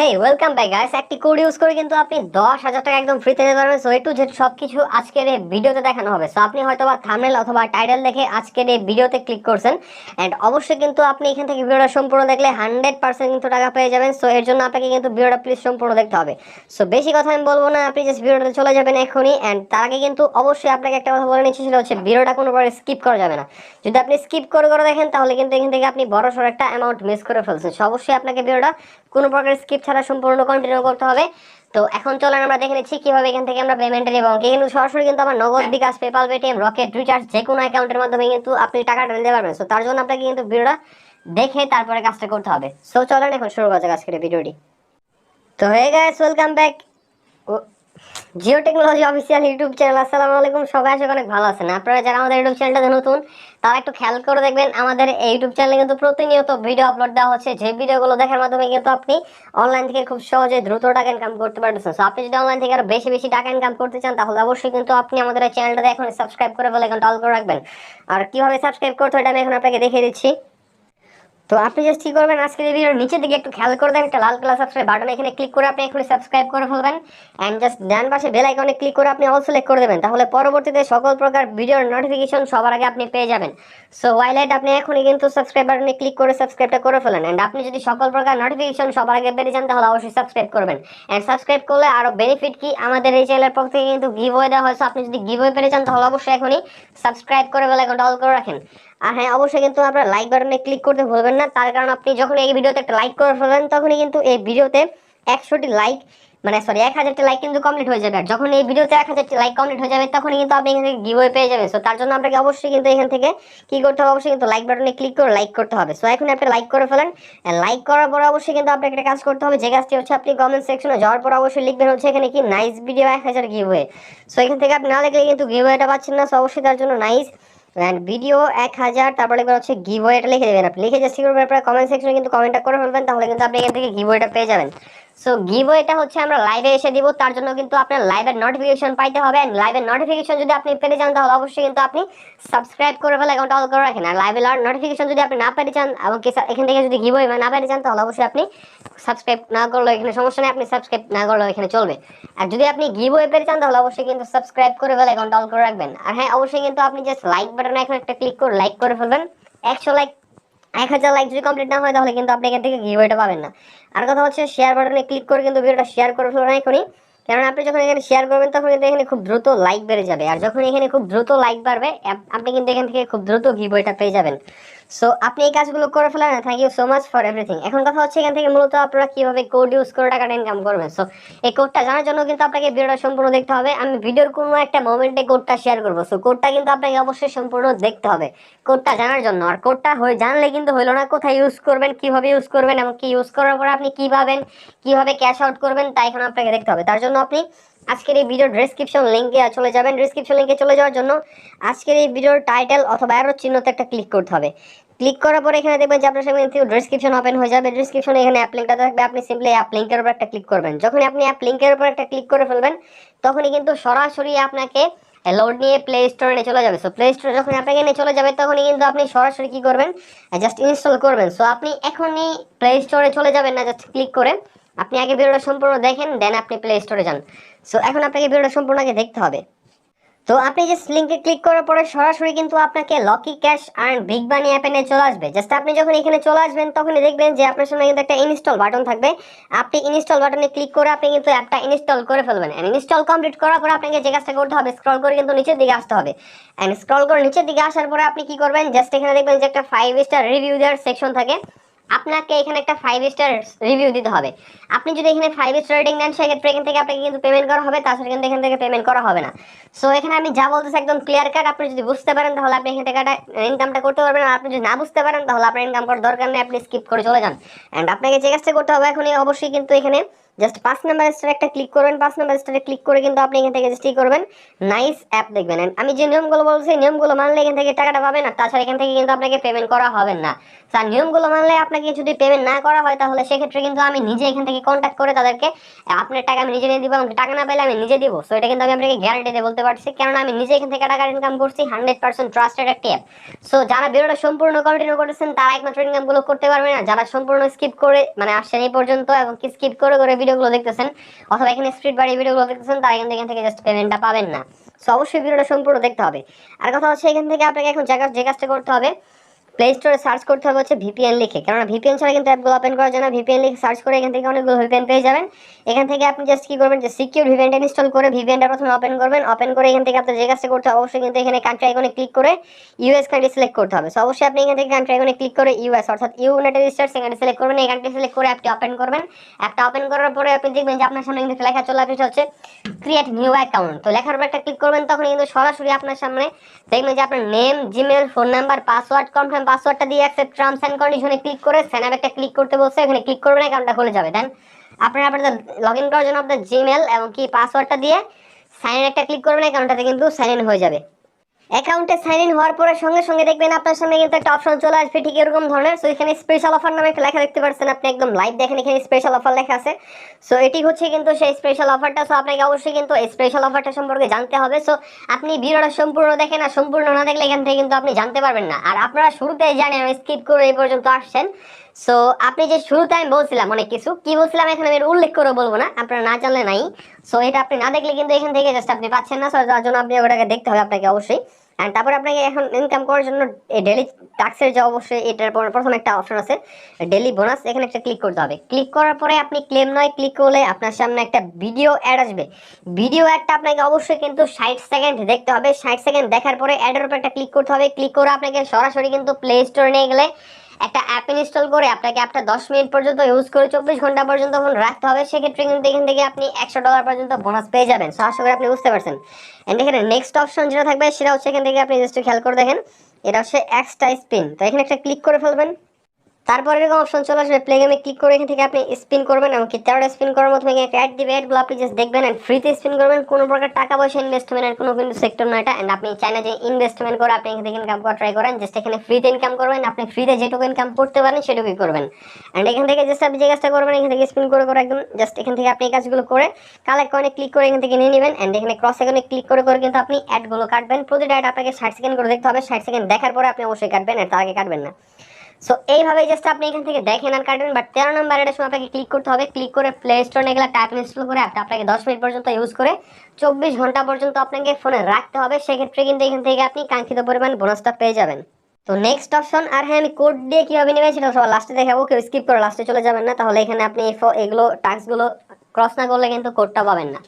হেই welcome back guys. একটি code use করে কিন্তু আপনি 10,000 টাকা একদম ফ্রিতে নিতে পারবেন। সো এ টু জেড সবকিছু আজকের এই ভিডিওতে দেখানো হবে। সো আপনি হয়তোবা থাম্বনেল অথবা টাইটেল দেখে আজকের এই ভিডিওতে ক্লিক করছেন, এন্ড অবশ্যই কিন্তু আপনি এখান থেকে ভিডিওটা সম্পূর্ণ দেখলে 100% কিন্তু টাকা পেয়ে যাবেন। সো এর জন্য আপনাকে কিন্তু ভিডিওটা প্লিজ সম্পূর্ণ দেখতে হবে। সো বেশি কথা আমি বলবো না, আপনি জাস্ট ভিডিওটাতে চলে যাবেন এখনই। এন্ড তার আগে কিন্তু অবশ্যই আপনাকে একটা কথা বলে নিচ্ছি, সেটা হচ্ছে ভিডিওটা কোনো প্রকার স্কিপ করা যাবে না। যদি আপনি স্কিপ করে করে দেখেন তাহলে কিন্তু এখান থেকে আপনি বড় সড় একটা অ্যামাউন্ট মিস করে ফেলছেন। সো অবশ্যই আপনাকে ভিডিওটা কোনো প্রকার স্কিপ ছাড়া সম্পূর্ণ কন্টিনিউ করতে হবে। তো এখন চলেন আমরা দেখে নিচ্ছি কিভাবে এখান থেকে আমরা পেমেন্ট নিব। কিন্তু সরাসরি কিন্তু আমার নগদ, বিকাশ, পেপাল, পেটিএম, রকেট, রিচার্জ যে কোনো অ্যাকাউন্টের মাধ্যমে কিন্তু আপনি টাকাটা নিতে পারবেন। সো তার জন্য আপনাকে কিন্তু ভিডিওটা দেখে তারপরে কাজটা করতে হবে। সো চলেন এখন শুরু করা যাক আজকের ভিডিওটি। তো হয়ে guys, welcome back Jio technology official YouTube channel. আসসালামু আলাইকুম, সবাই আশা করি অনেক ভালো আছেন। আপনারা যারা আমাদের ইউটিউব চ্যানেলটা নতুন তারা একটু খেয়াল করে দেখবেন, আমাদের এই ইউটিউব চ্যানেলে কিন্তু প্রতিনিয়ত ভিডিও আপলোড দেওয়া হচ্ছে, যে ভিডিওগুলো দেখার মাধ্যমে কিন্তু আপনি অনলাইন থেকে খুব সহজে দ্রুত টাকা ইনকাম করতে পারতেছেন। সো আপনি যদি অনলাইন থেকে আরো বেশি বেশি টাকা ইনকাম করতে চান তাহলে অবশ্যই কিন্তু আপনি আমাদের এই চ্যানেলটাতে এখন সাবস্ক্রাইব করে বেল আইকনটা অল করে রাখবেন। আর কিভাবে সাবস্ক্রাইব করতে হয় এটা আমি এখন আপনাকে দেখিয়ে দিচ্ছি। তো আপনি জাস্ট কি করবেন, আজকের এই ভিডিওর নিচের দিকে একটু খেয়াল করে দেন, একটা লাল কালার সাবস্ক্রাইব বাটন, এখানে ক্লিক করে আপনি এখনই সাবস্ক্রাইব করে ফেলবেন। এন্ড জাস্ট ডান পাশে বেল আইকনে ক্লিক করে আপনি অল সিলেক্ট করে দেবেন, তাহলে পরবর্তীতে সকল প্রকার ভিডিওর নোটিফিকেশন সবার আগে আপনি পেয়ে যাবেন। সো ওয়াইলাইট আপনি এখনই কিন্তু সাবস্ক্রাইব বাটনে ক্লিক করে সাবস্ক্রাইবটা করে ফেলেন। এন্ড আপনি যদি সকল প্রকার নোটিফিকেশন সবার আগে পেয়ে যান তাহলে অবশ্যই সাবস্ক্রাইব করবেন। এন্ড সাবস্ক্রাইব করলে আরো বেনিফিট কি, আমাদের এই চ্যানেলের পক্ষ থেকে কিন্তু গিভওয়ে দেওয়া হয়। সো আপনি যদি গিভওয়ে পেয়ে যান তাহলে অবশ্যই এখনই সাবস্ক্রাইব করে বেল আইকনটা অল করে রাখেন। আর হ্যাঁ, অবশ্যই কিন্তু আপনারা লাইক বাটনে ক্লিক করতে ভুলবেন না, তার কারণ আপনি যখন এই ভিডিওতে একটা লাইক করে ফেলবেন তখনই কিন্তু এই ভিডিওতে 100টি লাইক, মানে সরি 1000টি লাইক কিন্তু কমপ্লিট হয়ে যাবে। আর যখন এই ভিডিওতে 1000টি লাইক কমপ্লিট হয়ে যাবে তখনই কিন্তু আপনি এখান থেকে গিভওয়ে পেয়ে যাবেন। সো তার জন্য আপনাকে অবশ্যই কিন্তু এখান থেকে কি করতে হবে, অবশ্যই কিন্তু লাইক বাটনে ক্লিক করে লাইক করতে হবে। সো এখন আপনি লাইক করে ফেলেন। লাইক করার পর অবশ্যই কিন্তু আপনাকে একটা কাজ করতে হবে, যে কাজটি হচ্ছে আপনি কমেন্ট সেকশনে যাওয়ার পর অবশ্যই লিখবেন হচ্ছে এখানে কি নাইস ভিডিও 1000 গিভওয়ে। সো এখান থেকে আপনি না লিখলে কিন্তু গিভওয়েটা পাচ্ছেন না। সো অবশ্যই তার জন্য নাইস এন্ড ভিডিও 1000 তারপরে লিখবেন হচ্ছে গিভওয়ে, এটা লিখে দেবেন। আপনি লিখে জাস্ট কি করবেন, আপনারা কমেন্ট সেকশনে কিন্তু কমেন্টটা করে ফেলবেন, তাহলে কিন্তু আপনি এখান থেকে গিভওয়েটা পেয়ে যাবেন। সো গিভওয়েটা হচ্ছে আমরা লাইভে এসে দিব, তার জন্য কিন্তু আপনার লাইভের নোটিফিকেশন পাইতে হবে। এন্ড লাইভের নোটিফিকেশন যদি আপনি পেতে চান তাহলে অবশ্যই কিন্তু আপনি সাবস্ক্রাইব করে ফেলে অ্যাকাউন্ট অল করে রাখেন। আর লাইভের নোটিফিকেশন যদি আপনি না পেতে চান এবং এখান থেকে যদি গিভওয়ে না পেতে চান তাহলে অবশ্যই আপনি সাবস্ক্রাইব না করলেও এখানে সমস্যা নেই, আপনি সাবস্ক্রাইব না করলেও এখানে চলবে। আর যদি আপনি গিভওয়ে পেতে চান তাহলে অবশ্যই কিন্তু সাবস্ক্রাইব করে ফেলে অ্যাকাউন্ট অল করে রাখবেন। আর হ্যাঁ, অবশ্যই কিন্তু আপনি জাস্ট লাইক বাটনে এখন একটা ক্লিক করে লাইক করে ফেলবেন। 100 লাইক, 1000 লাইক যদি কমপ্লিট না হয় তাহলে কিন্তু আপনি এখান থেকে গিভওয়েটা পাবেন না। আর কথা হচ্ছে শেয়ার বাটনে ক্লিক করে কিন্তু ভিডিওটা শেয়ার করে ফেলবেন এখনই, কারণ আপনি যখন এখানে শেয়ার করবেন তখন কিন্তু এখানে খুব দ্রুত লাইক বেড়ে যাবে। আর যখন এখানে খুব দ্রুত লাইক বাড়বে আপনি কিন্তু এখান থেকে খুব দ্রুত গিভওয়েটা পেয়ে যাবেন। সো আপনি এই কাজগুলো করে ফেলেন। Thank you so much for everything. এখন কথা হচ্ছে এখান থেকে মূলত আপনারা কিভাবে কোড ইউজ করে টাকাটা ইনকাম করবেন। সো এই কোডটা জানার জন্য কিন্তু আপনাকে ভিডিওটা সম্পূর্ণ দেখতে হবে। আমি ভিডিওর কোনো একটা মোমেন্টে কোডটা শেয়ার করবো। সো কোডটা কিন্তু আপনাকে অবশ্যই সম্পূর্ণ দেখতে হবে কোডটা জানার জন্য। আর কোডটা হয়ে জানলে কিন্তু হইলো না, কোথায় ইউজ করবেন, কিভাবে ইউজ করবেন এবং কি ইউজ করার পরে আপনি কি পাবেন, কিভাবে ক্যাশ আউট করবেন, তাই এখন আপনাকে দেখতে হবে। তার জন্য আপনি আজকের এই ভিডিওর ডেসক্রিপশন লিঙ্কে চলে যাবেন। ডেসক্রিপশন লিঙ্কে চলে যাওয়ার জন্য আজকের এই ভিডিওর টাইটেল অথবা অ্যারো চিহ্নতে একটা ক্লিক করতে হবে। ক্লিক করার পরে এখানে দেখবেন যে আপনার সামনে কিন্তু ডেসক্রিপশন ওপেন হয়ে যাবে। ডেসক্রিপশনে এখানে অ্যাপ লিঙ্কটা থাকবে, আপনি সিম্পলি অ্যাপ লিঙ্কের উপর একটা ক্লিক করবেন। যখনই আপনি অ্যাপ লিঙ্কের উপর একটা ক্লিক করে ফেলবেন তখনই কিন্তু সরাসরি আপনাকে লোড নিয়ে প্লে স্টোরে নিয়ে চলে যাবে। সো প্লে স্টোরে যখন আপনাকে নিয়ে চলে যাবে তখনই কিন্তু আপনি সরাসরি কি করবেন, জাস্ট ইনস্টল করবেন। সো আপনি এখনই প্লে স্টোরে চলে যাবেন না, জাস্ট ক্লিক করে আপনি আগে ভিডিওটা সম্পূর্ণ দেখেন, দেন আপনি প্লে স্টোরে যান। সো এখন আপনাকে ভিডিওটা সম্পূর্ণ আগে দেখতে হবে। তো আপনি জাস্ট লিংকে ক্লিক করার পরে সরাসরি কিন্তু আপনাকে লকি ক্যাশ আর্ন বিগ বানি অ্যাপে নিয়ে চলে আসবে। জাস্ট আপনি যখন এখানে চলে আসবেন তখনই দেখবেন যে আপনার সামনে কিন্তু একটা ইনস্টল বাটন থাকবে। আপনি ইনস্টল বাটনে ক্লিক করে আপনি কিন্তু অ্যাপটা ইনস্টল করে ফেলবেন। এন্ড ইনস্টল কমপ্লিট করার পরে আপনাকে যে কাজটা করতে হবে, স্ক্রল করে কিন্তু নিচের দিকে আসতে হবে। এন্ড স্ক্রল করে নিচের দিকে আসার পরে আপনি কি করবেন, জাস্ট এখানে দেখবেন যে একটা 5 স্টার রিভিউ দেওয়ার সেকশন থাকে। আপনাকে এখানে একটা 5 স্টার রিভিউ দিতে হবে। আপনি যদি এখানে 5 স্টার রেটিং দেন সেক্ষেত্রে এখান থেকে আপনাকে কিন্তু পেমেন্ট করা হবে, তাছাড়া কিন্তু এখান থেকে পেমেন্ট করা হবে না। সো এখানে আমি যা বলতেছি একদম ক্লিয়ার কাট। আপনি যদি বুঝতে পারেন তাহলে আপনি এখান থেকে ইনকামটা করতে পারবেন, আর আপনি যদি না বুঝতে পারেন তাহলে আপনার ইনকাম করার দরকার নেই, আপনি স্কিপ করে চলে যান। এন্ড আপনাকে যে কাজটা করতে হবে এখনই অবশ্যই কিন্তু এখানে জাস্ট 5 নাম্বার স্টার একটা ক্লিক করবেন। 5 নাম্বার স্টারে ক্লিক করে কিন্তু আপনি এখান থেকে জাস্ট কি করবেন, নাইস অ্যাপ দেখবেন। And আমি যে নিয়মগুলো বলছি নিয়মগুলো মানলে এখান থেকে টাকাটা পাবেন, আর তাছাড়া এখান থেকে কিন্তু আপনাকে পেমেন্ট করা হবে না। স্যার নিয়মগুলো মানলে আপনাকে যদি পেমেন্ট না করা হয় তাহলে সেক্ষেত্রে কিন্তু আমি নিজে এখান থেকে কন্ট্যাক্ট করে তাদেরকে আপনার টাকা আমি নিজে নিয়ে দিব, এবং টাকা না পেলে আমি নিজে দিব। সো এটা কিন্তু আমি আপনাকে গ্যারান্টি দিয়ে বলতে পারছি, কারণ আমি নিজে এখান থেকে টাকা ইনকাম করছি। 100% ট্রাস্টেড একটা অ্যাপ। সো যারা ভিডিওটা সম্পূর্ণ কন্টিনিউ করতেছেন তারা একমাত্র ইনকামগুলো করতে পারবেন, আর যারা সম্পূর্ণ স্কিপ করে মানে আসছেন এই পর্যন্ত এবং কি স্কিপ করে করে ভিডিওগুলো দেখতেছেন অথবা এখানে স্পিড বাড়িয়ে ভিডিওগুলো দেখতেছেন, তারা কিন্তু এখান থেকে জাস্ট পেমেন্টটা পাবেন না। সো অবশ্যই ভিডিওটা সম্পূর্ণ দেখতে হবে। আর কথা হচ্ছে এখান থেকে আপনাকে এখন যে কাজটা করতে হবে, প্লে স্টোরে সার্চ করতে হবে হচ্ছে ভিপিএন লিখে, কারণ ভিপিএন ছাড়া কিন্তু অ্যাপগুলো ওপেন করা যায় না। ভিপিএন লিখে সার্চ করে এখান থেকে অনেকগুলো ভিপিএন পেয়ে যাবেন। এখান থেকে আপনি জাস্ট কি করবেন, যে সিকিউর ভিপিএনটা ইনস্টল করে ভিপিএনটা প্রথমে ওপেন করবেন। ওপেন করে এখান থেকে আপনার যে কাজটা করতে হবে অবশ্যই কিন্তু এখানে কান্ট্রি আইকনে ক্লিক করে ইউএস কান্ট্রি সিলেক্ট করতে হবে। সো অবশ্যই আপনি এখান থেকে কান্ট্রি আইকনে ক্লিক করে ইউএস অর্থাৎ ইউনাইটেড স্টেটস এখানে সিলেক্ট করবেন। এই কান্ট্রি সিলেক্ট করে অ্যাপটি ওপেন করবেন। অ্যাপটা ওপেন করার পরে আপনি দেখবেন যে আপনার সামনে কিন্তু লেখা চলে আসছে হচ্ছে ক্রিয়েট নিউ অ্যাকাউন্ট। তো লেখার উপর একটা ক্লিক করবেন, তখন কিন্তু সরাসরি আপনার সামনে দেখবেন যে আপনার name, Gmail, phone number, password, confirm পাসওয়ার্ডটা দিয়ে অ্যাকসেপ্ট টার্মস এন্ড কন্ডিশনে ক্লিক করে সাইন আপ একটা ক্লিক করতে বলছে, এখানে ক্লিক করবেন, অ্যাকাউন্টটা খুলে যাবে। দেন আপনারা আপনাদের লগ ইন করার জন্য আপনার জিমেল এবং কি পাসওয়ার্ডটা দিয়ে সাইন ইন একটা ক্লিক করবেন, অ্যাকাউন্টটাতে কিন্তু সাইন ইন হয়ে যাবে। অ্যাকাউন্টে সাইন ইন হওয়ার পরে সঙ্গে সঙ্গে দেখবেন আপনার সামনে কিন্তু একটা অপশন চলে আসবে ঠিক এরকম ধরনের। সো এখানে স্পেশাল অফার নামে একটা লেখা দেখতে পাচ্ছেন, আপনি একদম লাইভ দেখেন এখানে স্পেশাল অফার লেখা আছে। সো এটি হচ্ছে কিন্তু সেই স্পেশাল অফারটা। সো আপনাকে অবশ্যই কিন্তু এই স্পেশাল অফারটা সম্পর্কে জানতে হবে। সো আপনি ভিডিওটা সম্পূর্ণ দেখেন, আর সম্পূর্ণ না দেখলে এখান থেকে কিন্তু আপনি জানতে পারবেন না। আর আপনারা শুরুতেই জানেন স্কিপ করে এই পর্যন্ত আসছেন। সো আপনি যে শুরুতে আমি বলছিলাম অনেক কিছু, কি বলছিলাম এখানে আমি উল্লেখ করে বলবো না, আপনারা না জানলে নাই। সো এটা আপনি না দেখলে কিন্তু এখান থেকে জাস্ট আপনি পাচ্ছেন না। সো যার জন্য আপনি ওটাকে দেখতে হবে আপনাকে অবশ্যই। অ্যান্ড তারপর আপনাকে এখন ইনকাম করার জন্য ডেলি টাস্কের যে অবশ্যই এটার প্রথম একটা অপশন আছে ডেলি বোনাস, এখানে একটা ক্লিক করতে হবে। ক্লিক করার পরে আপনি ক্লেম নয় ক্লিক করলে আপনার সামনে একটা ভিডিও অ্যাড আসবে। ভিডিও অ্যাডটা আপনাকে অবশ্যই কিন্তু 60 সেকেন্ড দেখতে হবে। 60 সেকেন্ড দেখার পরে অ্যাডের উপর একটা ক্লিক করতে হবে। ক্লিক করে আপনাকে সরাসরি কিন্তু প্লে স্টোরে নিয়ে গেলে একটা অ্যাপ ইনস্টল করে আপনাকে অ্যাপটা 10 মিনিট পর্যন্ত ইউজ করে 24 ঘন্টা পর্যন্ত রাখতে হবে। সেক্ষেত্রে কিন্তু এখান থেকে আপনি $100 পর্যন্ত বোনাস পেয়ে যাবেন। সো আশা করি আপনি বুঝতে পারছেন। এন্ড এখানে নেক্সট অপশন যেটা থাকবে সেটা হচ্ছে এখান থেকে আপনি জাস্ট খেয়াল করে দেখেন, এটা হচ্ছে এক্সট্রা স্পিন। তো এখানে একটা ক্লিক করে ফেলবেন। তারপরে এরকম অপশন চলে আসবে, প্লে গেমে ক্লিক করে এখান থেকে আপনি স্পিন করবেন, এমনকি 13টা স্পিন করার মতো একটা অ্যাড দিবে। অ্যাডগুলো আপনি জাস্ট দেখবেন এন্ড ফ্রিতে স্পিন করবেন। কোনো প্রকার টাকা পয়সা ইনভেস্টমেন্টের কোনো কিন্তু সেক্টর নয় এটা। এন্ড আপনি চাই না যে ইনভেস্টমেন্ট করে আপনি এখান থেকে ইনকাম করা ট্রাই করেন, জাস্ট এখানে ফ্রিতে ইনকাম করবেন। আপনি ফ্রিতে যেটুকু ইনকাম করতে পারেন সেটুকুই করবেন। এন্ড এখান থেকে জাস্ট আপনি যে কাজটা করবেন এখান থেকে স্পিন করে করে একদম জাস্ট এখান থেকে আপনি এই কাজগুলো করে কালেক্ট কয়েনে ক্লিক করে এখান থেকে নিয়ে নেবেন। এন্ড এখানে ক্রস আইকনে ক্লিক করে করে কিন্তু আপনি অ্যাডগুলো কাটবেন। প্রতিটা অ্যাড আপনাকে 60 সেকেন্ড করে দেখতে হবে। 60 সেকেন্ড দেখার পরে আপনি অবশ্যই কাটবেন, আর তার আগে কাটবেন না। সো এইভাবে জাস্ট আপনি এখান থেকে দেখেন আর কাটবেন। বাট 13 নম্বর এটার সময় আপনাকে ক্লিক করতে হবে। ক্লিক করে প্লে স্টোরে গেলে ট্যাপ ইনস্টল করে অ্যাপটা আপনাকে 10 মিনিট পর্যন্ত ইউজ করে 24 ঘন্টা পর্যন্ত আপনাকে ফোনে রাখতে হবে। সেক্ষেত্রে কিন্তু এখান থেকে আপনি কাঙ্ক্ষিত পরিমাণ বোনাসটা পেয়ে যাবেন। তো নেক্সট অপশন, আর হ্যাঁ আমি কোড দিয়ে কীভাবে নেবেন সেটা সব লাস্টে দেখাবো, কেউ স্কিপ করে লাস্টে চলে যাবেন না, তাহলে এখানে আপনি এগুলো টাস্কগুলো ক্রস না করলে কিন্তু কোডটা পাবেন না।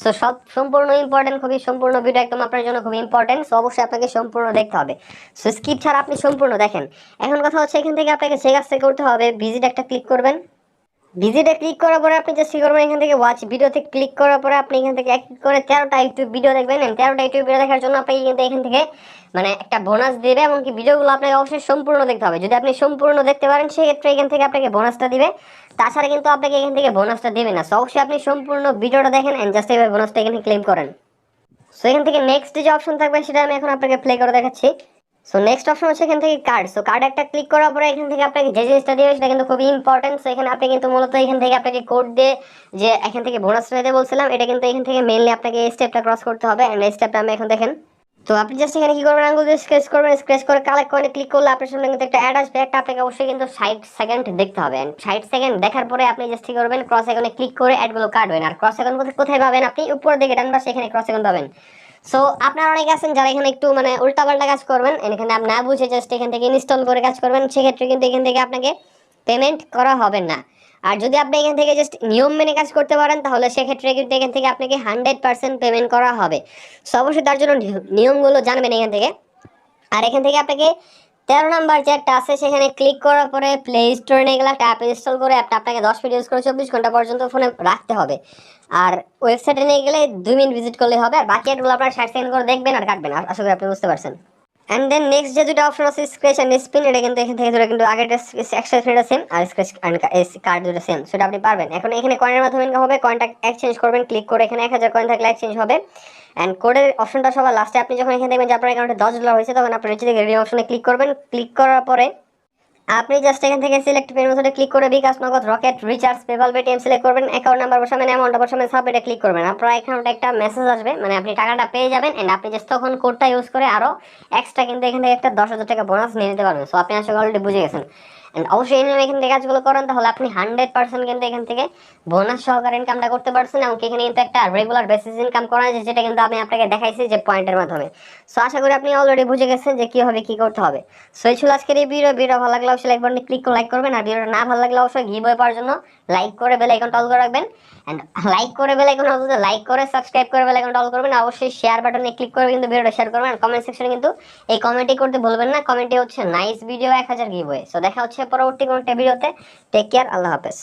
সো সব সম্পূর্ণ ইম্পর্টেন্ট, খুবই সম্পূর্ণ ভিডিও একদম আপনার জন্য খুবই ইম্পর্টেন্ট। সো অবশ্যই আপনাকে সম্পূর্ণ দেখতে হবে। সো স্কিপ ছাড়া আপনি সম্পূর্ণ দেখেন। এখন কথা হচ্ছে এখান থেকে আপনাকে যে কাজটা করতে হবে, ভিজিট একটা ক্লিক করবেন। ভিজিটে ক্লিক করার পরে আপনি জাস্ট কি করবেন, এখান থেকে ওয়াচ ভিডিওতে ক্লিক করার পরে আপনি এখান থেকে এক এক করে 13টা ইউটিউব ভিডিও দেখবেন। 13টা ইউটিউব ভিডিও দেখার জন্য আপনি কিন্তু এখান থেকে মানে একটা বোনাস দিবে, এমনকি ভিডিওগুলো আপনাকে অবশ্যই সম্পূর্ণ দেখতে হবে। যদি আপনি সম্পূর্ণ দেখতে পারেন সেক্ষেত্রে এখান থেকে আপনাকে বোনাসটা দিবে, তাছাড়া কিন্তু আপনাকে এখান থেকে বোনাসটা দেবে না। সো অবশ্যই আপনি সম্পূর্ণ ভিডিওটা দেখেন এন্ড জাস্ট এইভাবে বোনাসটা এখানে ক্লেম করেন। সো এখান থেকে নেক্সট যে অপশন থাকবে সেটা আমি এখন আপনাকে প্লে করে দেখাচ্ছি। সো নেক্সট অপশন হচ্ছে এখান থেকে কার্ড। সো কার্ড একটা ক্লিক করার পরে এখান থেকে আপনাকে যে জিনিসটা দিবে সেটা কিন্তু খুবই ইম্পর্টেন্ট। সো এখানে আপনি কিন্তু মূলত এখান থেকে আপনাকে কোড দিয়ে যে এখান থেকে বোনাস পেতে বলছিলাম, এটা কিন্তু এখান থেকে মেইনলি আপনাকে এই স্টেপটা ক্রস করতে হবে। এন্ড এই স্টেপটা আমি এখন দেখেন। তো আপনি জাস্ট এখানে কি করবেন, আঙ্গুল দিয়ে স্ক্র্যাচ করবেন। স্ক্র্যাচ করে কালেক্ট করে ক্লিক করলে আপনার সামনে কিন্তু একটা অ্যাড আসবে। একটা আপনাকে অবশ্যই কিন্তু 60 সেকেন্ড দেখতে হবে। 60 সেকেন্ড দেখার পরে আপনি জাস্ট কি করবেন, ক্রস আইকনে ক্লিক করে অ্যাডগুলো কাটবেন। আর ক্রস আইকন কোথায় পাবেন, আপনি উপর দিকে ডান পাশে এখানে ক্রস আইকন পাবেন। সো আপনারা অনেকে আছেন যারা এখানে একটু মানে উল্টাপাল্টা কাজ করবেন, এখানে আপনি না বুঝে জাস্ট এখান থেকে ইনস্টল করে কাজ করবেন, সেক্ষেত্রে কিন্তু এখান থেকে আপনাকে পেমেন্ট করা হবে না। আর যদি আপনি এখান থেকে জাস্ট নিয়ম মেনে কাজ করতে পারেন তাহলে সেক্ষেত্রে কিন্তু এখান থেকে আপনাকে 100% পেমেন্ট করা হবে। সো অবশ্যই তার জন্য নিয়মগুলো জানবেন এখান থেকে। আর এখান থেকে আপনাকে 13 নম্বর যে একটা আছে সেখানে ক্লিক করার পরে প্লে স্টোরে নিয়ে গেলে একটা অ্যাপ ইনস্টল করে অ্যাপটা আপনাকে 10 মিনিট ইউজ করে 24 ঘন্টা পর্যন্ত ফোনে রাখতে হবে। আর ওয়েবসাইটে নিয়ে গেলে 2 মিনিট ভিজিট করলে হবে। আর বাকি অ্যাডগুলো আপনার 60 সেকেন্ড করে দেখবেন আর কাটবেন। আশা করি আপনি বুঝতে পারছেন। এন্ড দেন নেক্সট যে দুটো অপশন আছে স্ক্র্যাচ এন্ড স্পিন, এটা কিন্তু এখান থেকে ধরে কিন্তু আগেরটা এক্সট্রা থ্রেড সেম আর স্ক্র্যাচ এন্ড কার্ড দুটো সেম, সেটা আপনি পারবেন। এখন এখানে কয়েনের মাধ্যমে ইনকাম হবে, কয়েনটা এক্সচেঞ্জ করবেন, ক্লিক করে এখানে 1000 কয়েন থাকলে এক্সচেঞ্জ হবে। এন্ড কোডের অপশনটা সবার লাস্টে, আপনি যখন এখানে দেখবেন যে আপনার অ্যাকাউন্টে $10 হয়েছে, তখন আপনি নিচে থেকে রিডিম অপশনে ক্লিক করবেন। ক্লিক করার পরে আপনি জাস্ট এখান থেকে সিলেক্ট পেমেন্ট মেথডে ক্লিক করে বিকাশ, নগদ, rocket, recharge, PayPal, Paytm select করবেন। অ্যাকাউন্ট নাম্বার বসাবেন, অ্যামাউন্টটা বসাবেন, সাবমিটে ক্লিক করবেন। আপনার অ্যাকাউন্টে একটা মেসেজ আসবে, মানে আপনি টাকাটা পেয়ে যাবেন। এন্ড আপনি জাস্ট তখন কোডটা ইউজ করে আরো এক্সট্রা কিন্তু এখান থেকে একটা 10,000 টাকা বোনাস নিয়ে নিতে পারবেন। সো আপনি আসলে অলরেডি বুঝে গেছেন। এন্ড অবশ্যই এখান থেকে কাজগুলো করেন, তাহলে আপনি 100% কিন্তু এখান থেকে বোনাস সহকারে ইনকামটা করতে পারছেন। এবং এখানে কিন্তু একটা রেগুলার বেসিস ইনকাম করা যায়, যেটা কিন্তু আমি আপনাকে দেখাইছি যে পয়েন্টের মাধ্যমে। সো আশা করি আপনি অলরেডি বুঝে গেছেন যে কিভাবে কি করতে হবে। সো এই ছিল আজকের এই ভিডিও ভালো লাগলে অবশ্যই লাইক বাটনে ক্লিক করে লাইক করবেন। আর ভিডিওটা না ভালো লাগলে অবশ্যই গিভওয়ে পাওয়ার জন্য লাইক করে বেল আইকনটা অল করে রাখবেন। এন্ড লাইক করে বেল আইকন অল, লাইক করে সাবস্ক্রাইব করে বেল আইকনটা অল করবেন। অবশ্যই শেয়ার বাটনে ক্লিক করে কিন্তু ভিডিওটা শেয়ার করবেন। আর কমেন্ট সেকশনে কিন্তু এই কমেন্টই করতে ভুলবেন না। কমেন্টে হচ্ছে নাইস ভিডিও 1000 গিভওয়ে। সো দেখা হচ্ছে পরবর্তী কোনো ভিডিওতে। টেক কেয়ার, আল্লাহ হাফেজ।